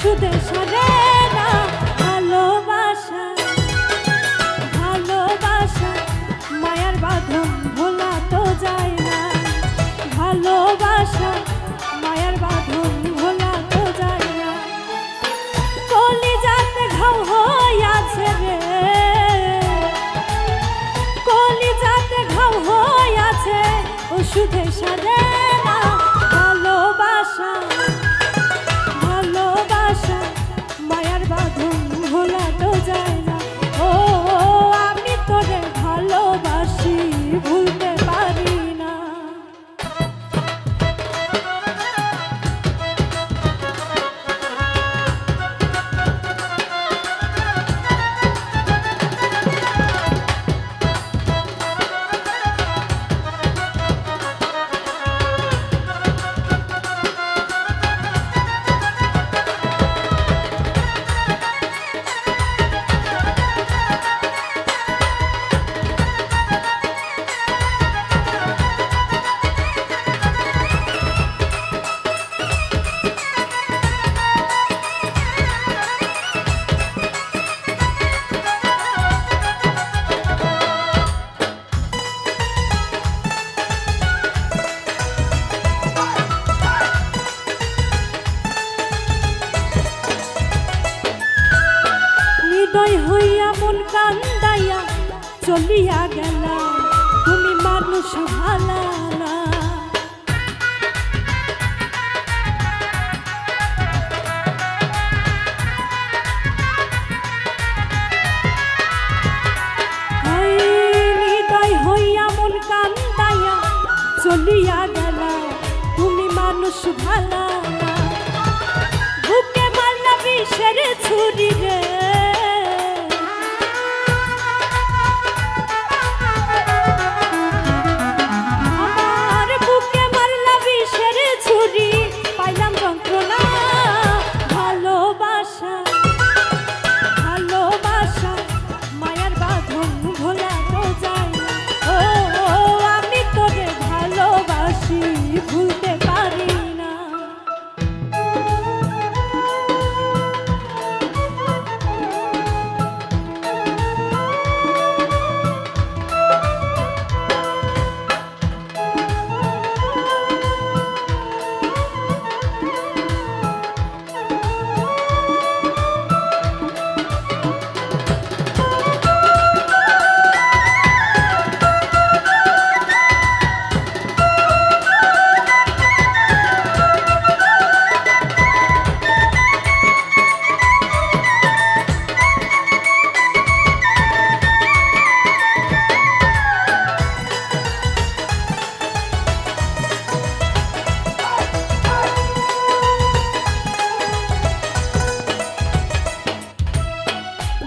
ওষুধে সারে না ভালোবাসা, ভালোবাসা মায়ার বাঁধন ভোলা তো যায় না, ভালোবাসা মায়ার বাঁধন ভোলা তো যায় না। কলিজাতে ঘাও হইয়াছে রে, কলিজাতে ঘাও হইয়াছে ওষুধে সারে না ভালোবাসা, ভালোবাসা মায়ার বাঁধন ভোলা তো যায় না। ও আমি তোরে ভালোবাসি ভুলতে পারি না। হৃদয় হইয়া মন কান্দাইয়া চলিয়া গেলা, তুমি মানুষ ভালা না। হৃদয় হইয়া মন কান্দাইয়া চলিয়া গেলা, তুমি মানুষ ভালা না। বুকে মারলা বিষের ছুরি রে, ভুলতে পারি না।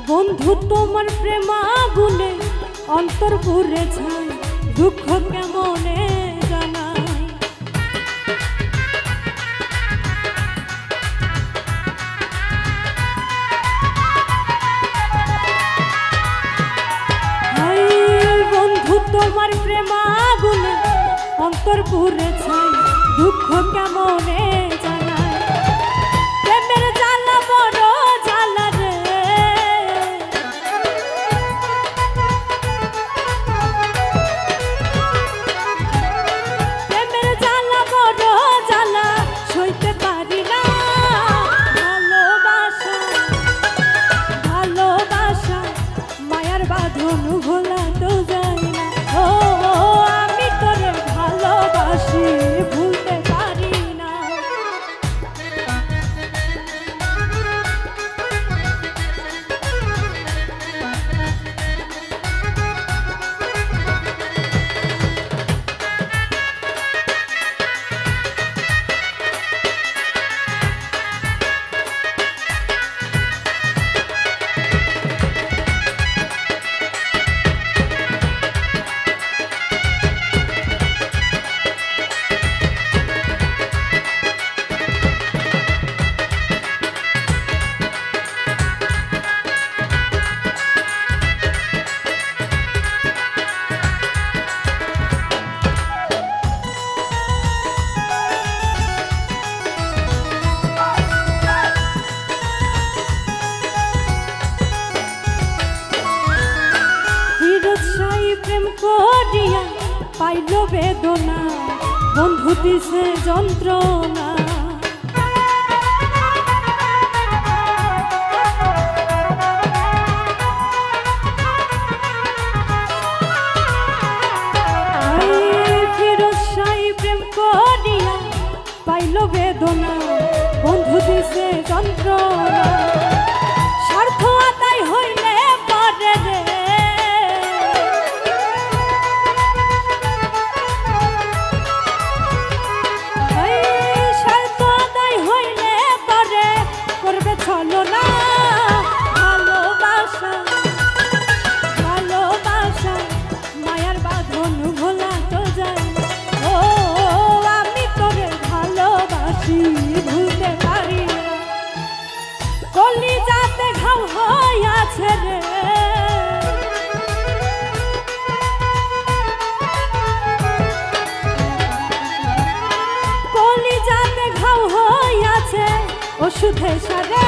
বন্ধু তোমার প্রেম আগুনে অন্তর পুড়ে যায়, দুঃখ কেমনে জানাই। বন্ধু তোমার প্রেম আগুনে অন্তর পুড়ে যায়, দুঃখ কেমনে জানাই। প্রেমের জ্বালা বড় জ্বালা রে, ভোলা তো যায় না। ও আমি তোরে ভালোবাসি ভুলতে পারি না। করিয়া পাইল বেদনা, বন্ধু দিছে যন্ত্রণা। ফিরোজ শাহী প্রেম করিয়া পাইল বেদনা, বন্ধু দিছে যন্ত্রণা। স্বার্থ আদায় হইলে পারে রে, স্বার্থ আদায় হইলে পারে করবে ছলনা। ভালোবাসা ভালোবাসা মায়ার বাঁধন ভোলা তো যায়। ও আমি তোরে ভালোবাসি ভুলতে পারি না, কলিজাতে ঘাও হইয়াছে রে। কলিজাতে ঘাও হইয়াছে ওষুধে সারে।